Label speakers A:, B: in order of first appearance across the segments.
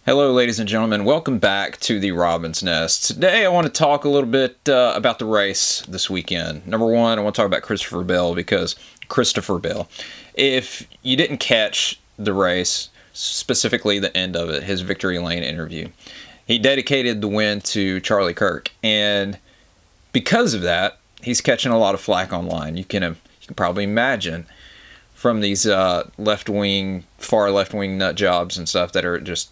A: Hello, ladies and gentlemen. Welcome back to the Robin's Nest. Today, I want to talk a little bit about the race this weekend. Number one, I want to talk about Christopher Bell because if you didn't catch the race, specifically the end of it, his Victory Lane interview, he dedicated the win to Charlie Kirk, and because of that, he's catching a lot of flack online. You can probably imagine from these far left-wing nut jobs and stuff that are just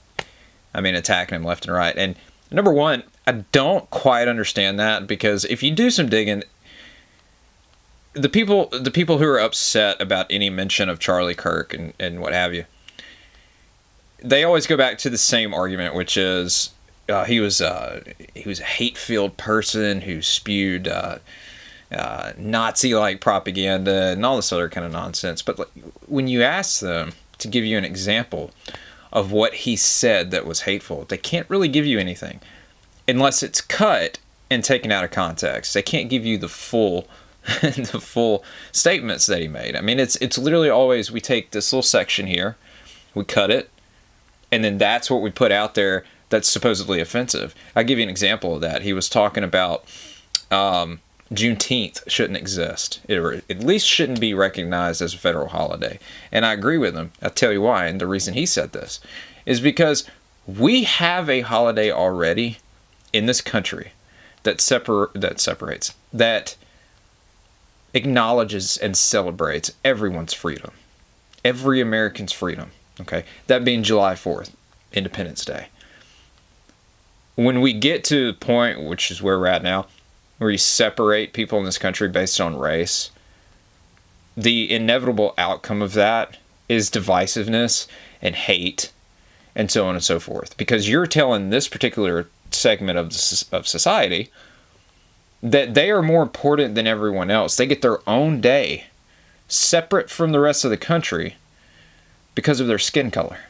A: attacking him left and right. And number one, I don't quite understand that, because if you do some digging, the people who are upset about any mention of Charlie Kirk and what have you, they always go back to the same argument, which is he was a hate-filled person who spewed Nazi-like propaganda and all this other kind of nonsense. But when you ask them to give you an example of what he said that was hateful, they can't really give you anything unless it's cut and taken out of context. They can't give you the full statements that he made. It's literally always, we take this little section here, we cut it, and then that's what we put out there that's supposedly offensive. I'll give you an example of that. He was talking about Juneteenth shouldn't exist, or at least shouldn't be recognized as a federal holiday. And I agree with him. I'll tell you why. And the reason he said this is because we have a holiday already in this country that acknowledges and celebrates everyone's freedom, every American's freedom. Okay, that being July 4th, Independence Day. When we get to the point, which is where we're at now, where you separate people in this country based on race, the inevitable outcome of that is divisiveness and hate and so on and so forth. Because you're telling this particular segment of society that they are more important than everyone else. They get their own day separate from the rest of the country because of their skin color.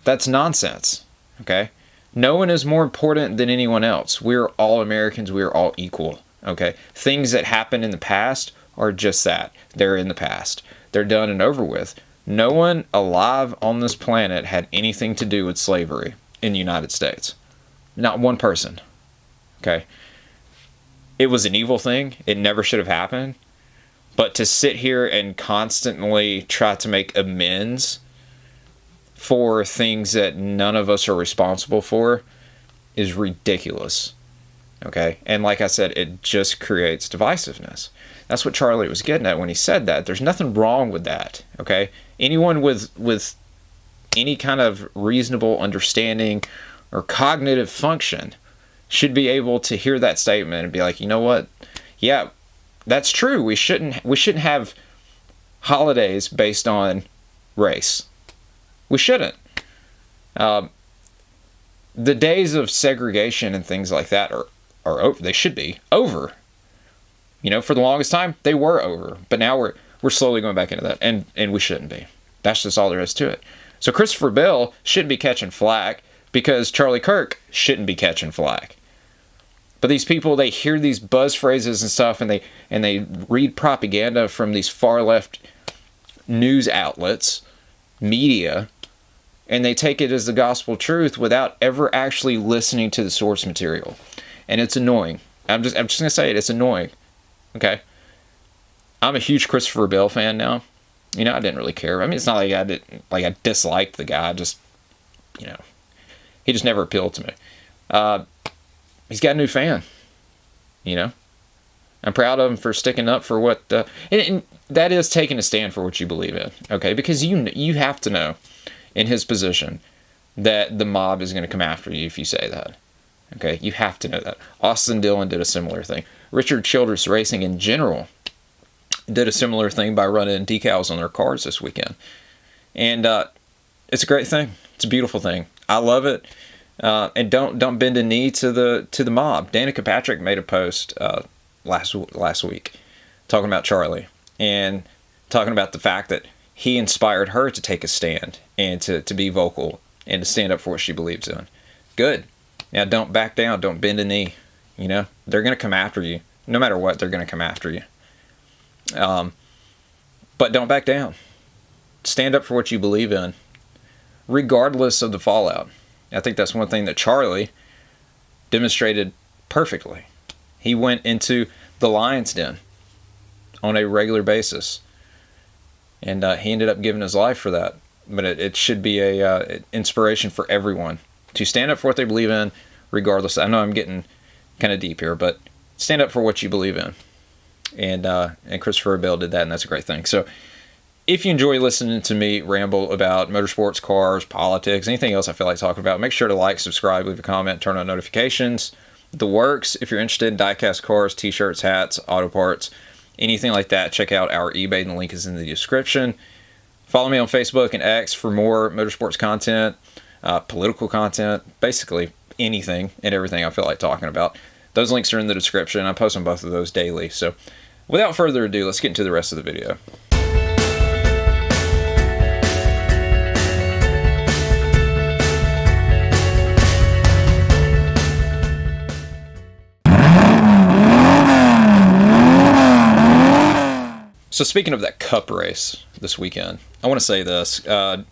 A: That's nonsense, okay? No one is more important than anyone else. We're all Americans. We're all equal. Okay? Things that happened in the past are just that. They're in the past. They're done and over with. No one alive on this planet had anything to do with slavery in the United States. Not one person. Okay? It was an evil thing. It never should have happened. But to sit here and constantly try to make amends for things that none of us are responsible for is ridiculous. Okay? And like I said, it just creates divisiveness. That's what Charlie was getting at when he said that. There's nothing wrong with that. Okay? Anyone with any kind of reasonable understanding or cognitive function should be able to hear that statement and be like, you know what? Yeah, that's true. We shouldn't have holidays based on race. We shouldn't. The days of segregation and things like that are over. They should be over. For the longest time, they were over. But now we're slowly going back into that. And we shouldn't be. That's just all there is to it. So Christopher Bell shouldn't be catching flack because Charlie Kirk shouldn't be catching flack. But these people, they hear these buzz phrases and stuff, and they read propaganda from these far left news outlets, media, and they take it as the gospel truth without ever actually listening to the source material. And it's annoying. I'm just going to say it. It's annoying. Okay? I'm a huge Christopher Bell fan now. I didn't really care. It's not like I disliked the guy. Just, he just never appealed to me. He's got a new fan. I'm proud of him for sticking up for what... and that is taking a stand for what you believe in. Okay? Because you have to know, in his position, that the mob is going to come after you if you say that. Okay? You have to know that. Austin Dillon did a similar thing. Richard Childress Racing in general did a similar thing by running decals on their cars this weekend. And it's a great thing. It's a beautiful thing. I love it. And don't bend a knee to the mob. Danica Patrick made a post last week talking about Charlie and talking about the fact that he inspired her to take a stand and to be vocal and to stand up for what she believes in. Good. Now don't back down. Don't bend a knee. They're going to come after you. No matter what, they're going to come after you. But don't back down. Stand up for what you believe in. regardless of the fallout. I think that's one thing that Charlie demonstrated perfectly. He went into the lion's den on a regular basis, and he ended up giving his life for that. But it should be a inspiration for everyone to stand up for what they believe in, regardless. I know I'm getting kind of deep here, but stand up for what you believe in. And Christopher Bell did that, and that's a great thing. So if you enjoy listening to me ramble about motorsports, cars, politics, anything else I feel like talking about, make sure to like, subscribe, leave a comment, turn on notifications. The works. If you're interested in diecast cars, t-shirts, hats, auto parts, anything like that, check out our eBay. The link is in the description. Follow me on Facebook and X for more motorsports content, political content, basically anything and everything I feel like talking about. Those links are in the description. I post on both of those daily. So without further ado, let's get into the rest of the video. So speaking of that Cup race this weekend, I want to say this. I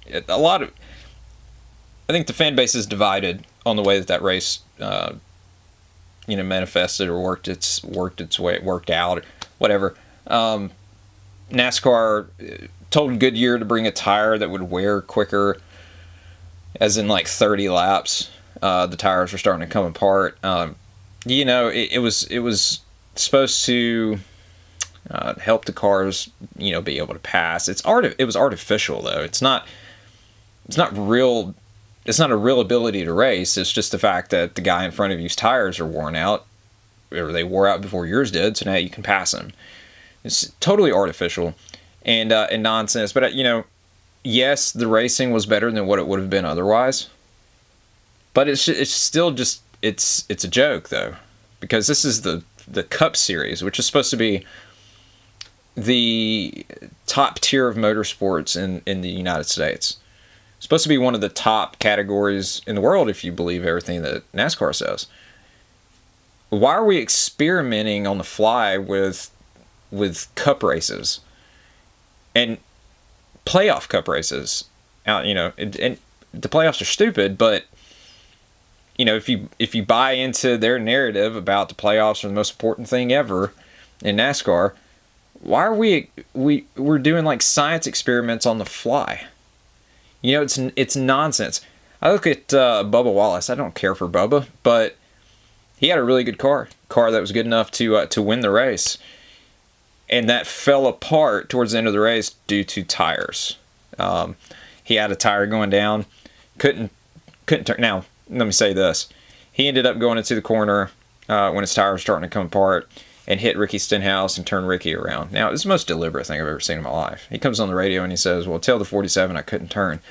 A: think the fan base is divided on the way that race, manifested or worked its way, worked out, or whatever. NASCAR told Goodyear to bring a tire that would wear quicker, as in like 30 laps. The tires were starting to come apart. It was supposed to help the cars, be able to pass. It was artificial though. It's not real. It's not a real ability to race. It's just the fact that the guy in front of you's tires are worn out, or they wore out before yours did. So now you can pass him. It's totally artificial and nonsense. But yes, the racing was better than what it would have been otherwise. But it's still just it's a joke though, because this is the Cup Series, which is supposed to be the top tier of motorsports in the United States. It's supposed to be one of the top categories in the world if you believe everything that NASCAR says. Why are we experimenting on the fly with Cup races and playoff Cup races? And the playoffs are stupid, but if you buy into their narrative about the playoffs are the most important thing ever in NASCAR, why are we're doing like science experiments on the fly? It's nonsense. I look at Bubba Wallace. I don't care for Bubba, but he had a really good car that was good enough to win the race, and that fell apart towards the end of the race due to tires. He had a tire going down, couldn't turn. Now let me say this: he ended up going into the corner when his tire was starting to come apart, and hit Ricky Stenhouse and turned Ricky around. Now, it's the most deliberate thing I've ever seen in my life. He comes on the radio and he says, well, tell the 47 I couldn't turn.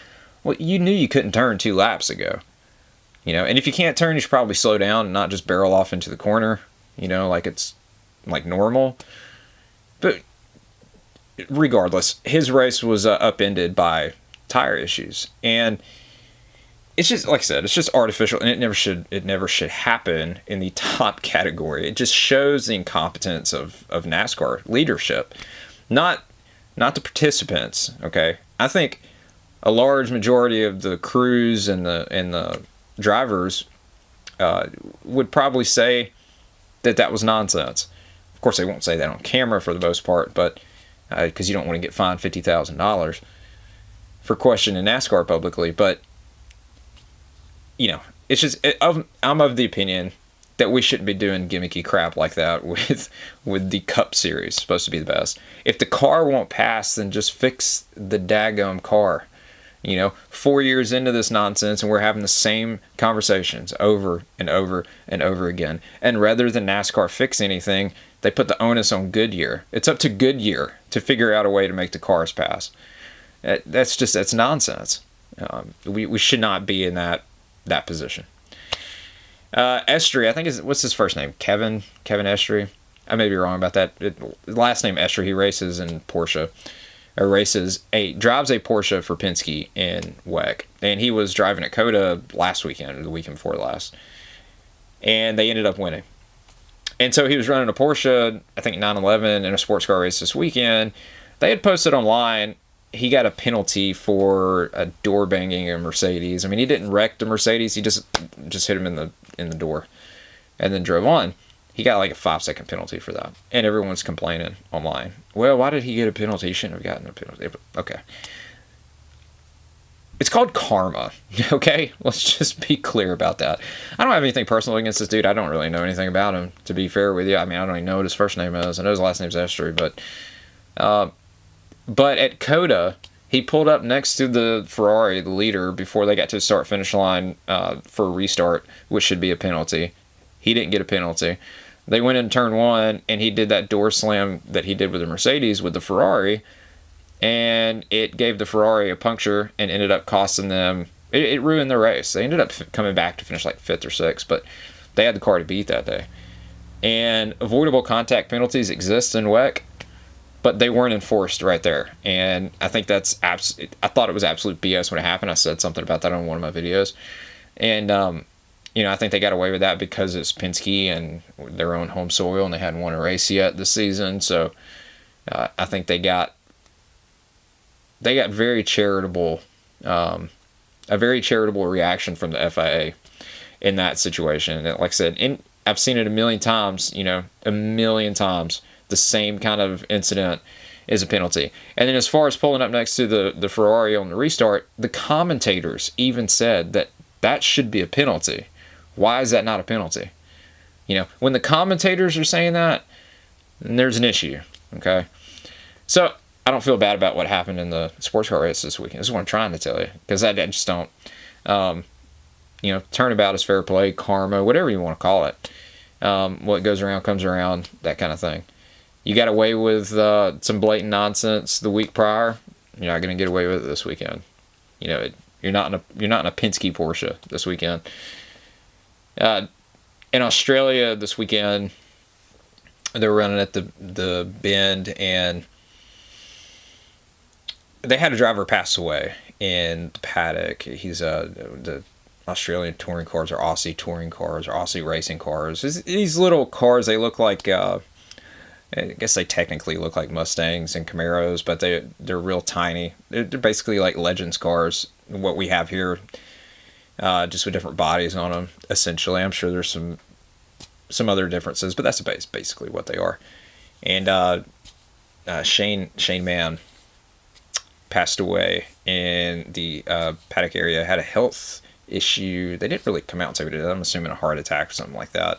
A: Well, you knew you couldn't turn 2 laps ago. And if you can't turn, you should probably slow down and not just barrel off into the corner, like it's like normal. But regardless, his race was upended by tire issues. And it's just, like I said, it's just artificial, and it never should happen in the top category. It just shows the incompetence of NASCAR leadership, not the participants. Okay, I think a large majority of the crews and the drivers would probably say that was nonsense. Of course, they won't say that on camera for the most part, but because you don't want to get fined $50,000 for questioning NASCAR publicly, but it's just I'm of the opinion that we shouldn't be doing gimmicky crap like that with the Cup Series. It's supposed to be the best. If the car won't pass, then just fix the daggum car. 4 years into this nonsense, and we're having the same conversations over and over and over again. And rather than NASCAR fix anything, they put the onus on Goodyear. It's up to Goodyear to figure out a way to make the cars pass. That's nonsense. We should not be in that position. Estrie, I think what's his first name? Kevin Estrie. I may be wrong about that. Last name Estrie. He races in Porsche, or drives a Porsche for Penske in WEC, and he was driving at COTA last weekend or the weekend before last, and they ended up winning. And so he was running a Porsche, I think 911, in a sports car race this weekend. They had posted online he got a penalty for a door banging a Mercedes. I mean, he didn't wreck the Mercedes. He just hit him in the door, and then drove on. He got like a 5-second penalty for that, and everyone's complaining online. Well, why did he get a penalty? He shouldn't have gotten a penalty. Okay, it's called karma. Okay, let's just be clear about that. I don't have anything personal against this dude. I don't really know anything about him, to be fair with you. I mean, I don't even know what his first name is. I know his last name's Esther, but at Coda, he pulled up next to the Ferrari, the leader, before they got to the start-finish line for a restart, which should be a penalty. He didn't get a penalty. They went in turn one, and he did that door slam that he did with the Mercedes with the Ferrari, and it gave the Ferrari a puncture and ended up costing them. It ruined the race. They ended up coming back to finish like 5th or 6th, but they had the car to beat that day. And avoidable contact penalties exist in WEC, but they weren't enforced right there. And I think that's I thought it was absolute BS when it happened. I said something about that on one of my videos. And, I think they got away with that because it's Penske and their own home soil, and they hadn't won a race yet this season. So I think they got very charitable, a very charitable reaction from the FIA in that situation. And like I said, I've seen it a million times, the same kind of incident is a penalty. And then as far as pulling up next to the Ferrari on the restart, the commentators even said that should be a penalty. Why is that not a penalty? When the commentators are saying that, then there's an issue, okay? So I don't feel bad about what happened in the sports car race this weekend. This is what I'm trying to tell you, because I just don't. Turnabout is fair play, karma, whatever you want to call it. What goes around comes around, that kind of thing. You got away with some blatant nonsense the week prior. You're not going to get away with it this weekend. You're not in a Penske Porsche this weekend. In Australia this weekend, they were running at the bend, and they had a driver pass away in the paddock. He's the Australian touring cars or Aussie touring cars or Aussie racing cars. These little cars, they look like, I guess they technically look like Mustangs and Camaros, but they're real tiny. They're basically like Legends cars, what we have here, just with different bodies on them, essentially. I'm sure there's some other differences, but that's basically what they are. And Shane Mann passed away in the paddock area, had a health issue. They didn't really come out and say what it is. I'm assuming a heart attack or something like that.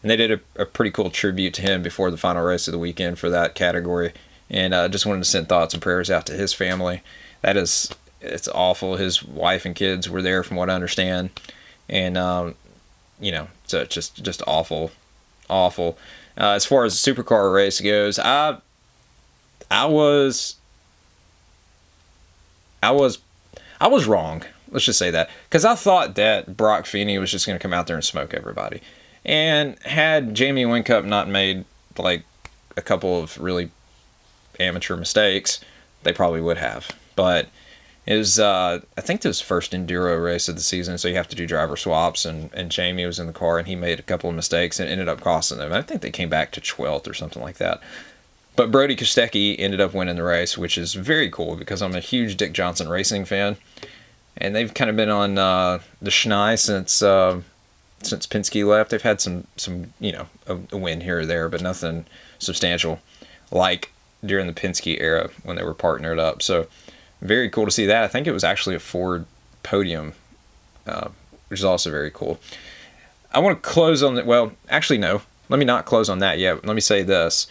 A: And they did a pretty cool tribute to him before the final race of the weekend for that category. And just wanted to send thoughts and prayers out to his family. It's awful. His wife and kids were there, from what I understand. And, so it's just awful. Awful. As far as the supercar race goes, I was wrong. Let's just say that. Because I thought that Brock Feeney was just going to come out there and smoke everybody. And had Jamie Whincup not made like a couple of really amateur mistakes, they probably would have. But it was, I think this was the first enduro race of the season, so you have to do driver swaps, and Jamie was in the car, and he made a couple of mistakes and ended up costing them. I think they came back to 12th or something like that. But Brody Kostecki ended up winning the race, which is very cool because I'm a huge Dick Johnson Racing fan. And they've kind of been on the schneid since Penske left. They've had some a win here or there, but nothing substantial like during the Penske era when they were partnered up. So very cool to see that. I think it was actually a Ford podium, which is also very cool. I want to close on that. Well, actually, no. Let me not close on that yet. Let me say this.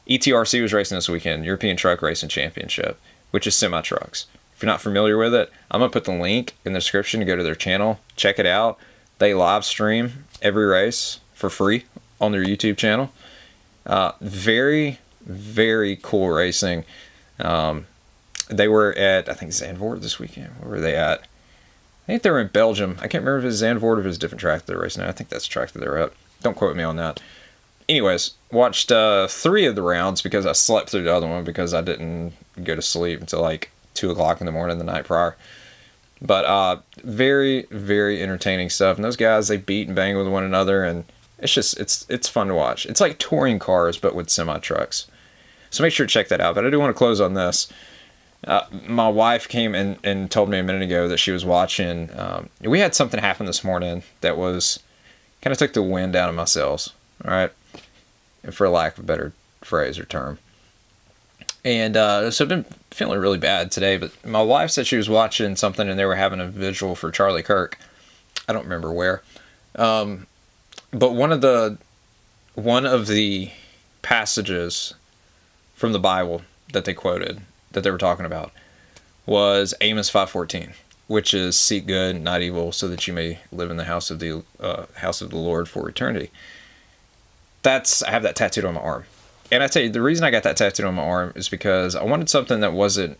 A: ETRC was racing this weekend, European Truck Racing Championship, which is semi-trucks. If you're not familiar with it, I'm going to put the link in the description to go to their channel. Check it out. They live stream every race for free on their YouTube channel. Very, very cool racing. They were at, I think, Zandvoort this weekend. Where were they at? I think they were in Belgium. I can't remember if it was Zandvoort or if it was a different track that they're racing at. I think that's the track that they're at. Don't quote me on that. Anyways, watched 3 of the rounds because I slept through the other one because I didn't go to sleep until like 2 o'clock in the morning the night prior. But very, very entertaining stuff. And those guys, they beat and bang with one another, and it's just, it's fun to watch. It's like touring cars, but with semi-trucks. So make sure to check that out. But I do want to close on this. My wife came and told me a minute ago that she was watching. We had something happen this morning that was kind of took the wind out of my sails. All right, for lack of a better phrase or term. And so I've been feeling really bad today. But my wife said she was watching something and they were having a visual for Charlie Kirk. I don't remember where. But one of the passages from the Bible that they quoted, that they were talking about, was Amos 5:14, which is seek good, not evil, so that you may live in the house of the Lord for eternity. I have that tattooed on my arm. And I tell you, the reason I got that tattooed on my arm is because I wanted something that wasn't,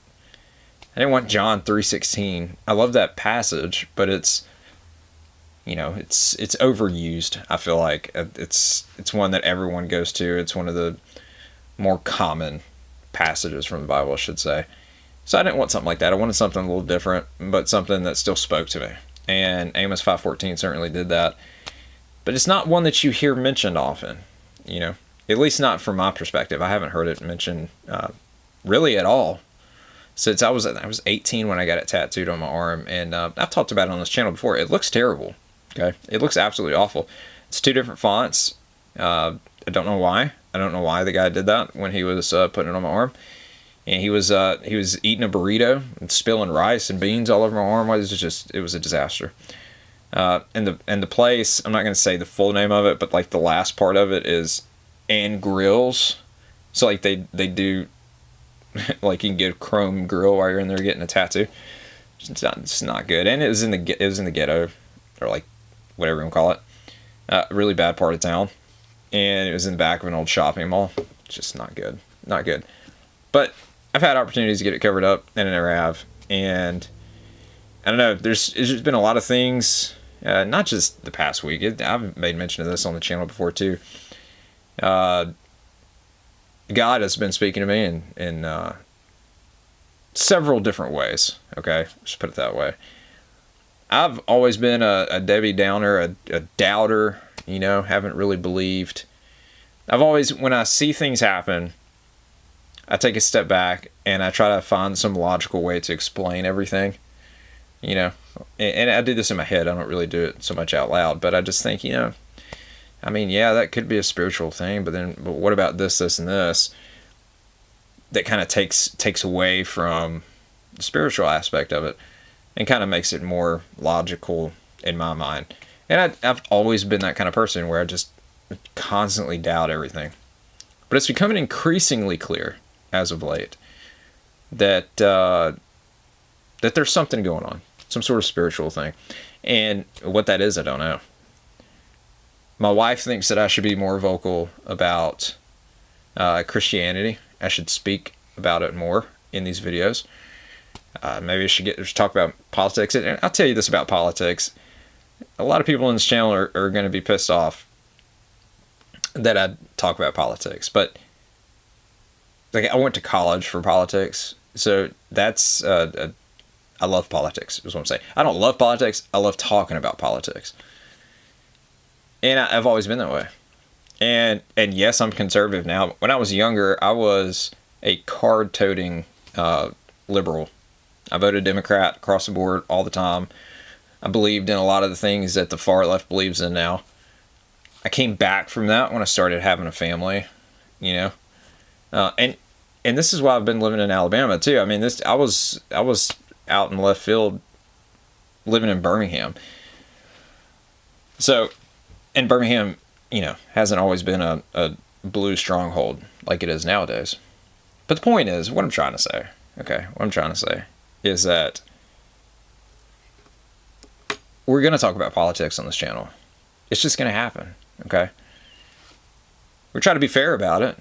A: I didn't want John 3:16. I love that passage, but it's overused. I feel like it's one that everyone goes to. It's one of the more common passages from the Bible, I should say. So I didn't want something like that. I wanted something a little different, but something that still spoke to me. And Amos 5:14 certainly did that. But it's not one that you hear mentioned often, at least not from my perspective. I haven't heard it mentioned really at all since I was 18 when I got it tattooed on my arm. And I've talked about it on this channel before. It looks terrible. Okay, it looks absolutely awful. It's 2 different fonts. I don't know why. I don't know why the guy did that when he was putting it on my arm. And he was eating a burrito and spilling rice and beans all over my arm. It was a disaster. And the place, I'm not going to say the full name of it, but like the last part of it is and grills. So like they do, like you can get a chrome grill while you're in there getting a tattoo. It's not good. And it was in the ghetto, or like whatever you want to call it. Really bad part of town. And it was in the back of an old shopping mall. Just not good. Not good. But I've had opportunities to get it covered up, and I never have. And I don't know, there's just been a lot of things, not just the past week. I've made mention of this on the channel before too. God has been speaking to me in several different ways. Okay, just put it that way. I've always been a Debbie Downer, a doubter, haven't really believed. When I see things happen, I take a step back and I try to find some logical way to explain everything, and I do this in my head. I don't really do it so much out loud, but I just think, yeah, that could be a spiritual thing, but what about this, and this? That kind of takes away from the spiritual aspect of it and kind of makes it more logical in my mind. And I've always been that kind of person where I just constantly doubt everything. But it's becoming increasingly clear as of late that there's something going on, some sort of spiritual thing. And what that is, I don't know. My wife thinks that I should be more vocal about Christianity. I should speak about it more in these videos. Maybe I should talk about politics. And I'll tell you this about politics. A lot of people on this channel are going to be pissed off that I talk about politics. But like, I went to college for politics. So that's... I love politics, is what I'm saying. I don't love politics. I love talking about politics. And I've always been that way. And yes, I'm conservative now. When I was younger, I was a card-toting liberal. I voted Democrat across the board all the time. I believed in a lot of the things that the far left believes in now. I came back from that when I started having a family, and this is why I've been living in Alabama too. I was out in left field, living in Birmingham. So, and Birmingham, hasn't always been a blue stronghold like it is nowadays. But the point is, what I'm trying to say is that we're going to talk about politics on this channel. It's just going to happen, okay? We're trying to be fair about it.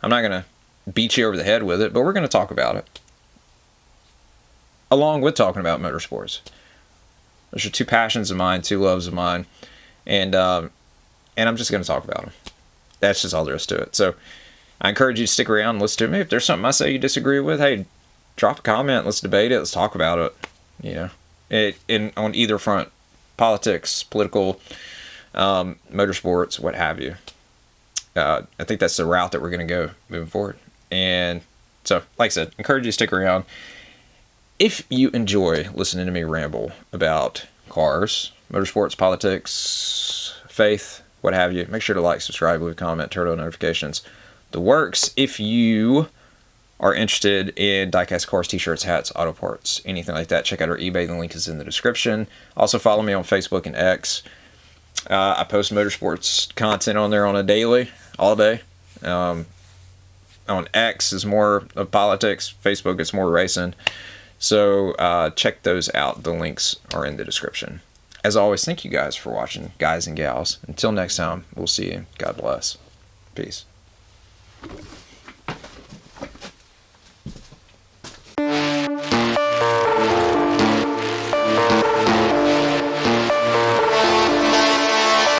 A: I'm not going to beat you over the head with it, but we're going to talk about it. Along with talking about motorsports. Those are 2 passions of mine, 2 loves of mine. And I'm just going to talk about them. That's just all there is to it. So I encourage you to stick around and listen to me. If there's something I say you disagree with, hey, drop a comment. Let's debate it. Let's talk about it. On either front. Politics, political, motorsports, what have you. I think that's the route that we're going to go moving forward. And so, like I said, encourage you to stick around. if you enjoy listening to me ramble about cars, motorsports, politics, faith, what have you, make sure to like, subscribe, leave a comment, turn on notifications. The works. If you are interested in diecast cars, t-shirts, hats, auto parts, anything like that, check out our eBay. The link is in the description. Also follow me on Facebook and X. I post motorsports content on there on a daily, all day. On X is more of politics. Facebook is more racing. So check those out. The links are in the description. As always, thank you guys for watching, guys and gals. Until next time, we'll see you. God bless. Peace.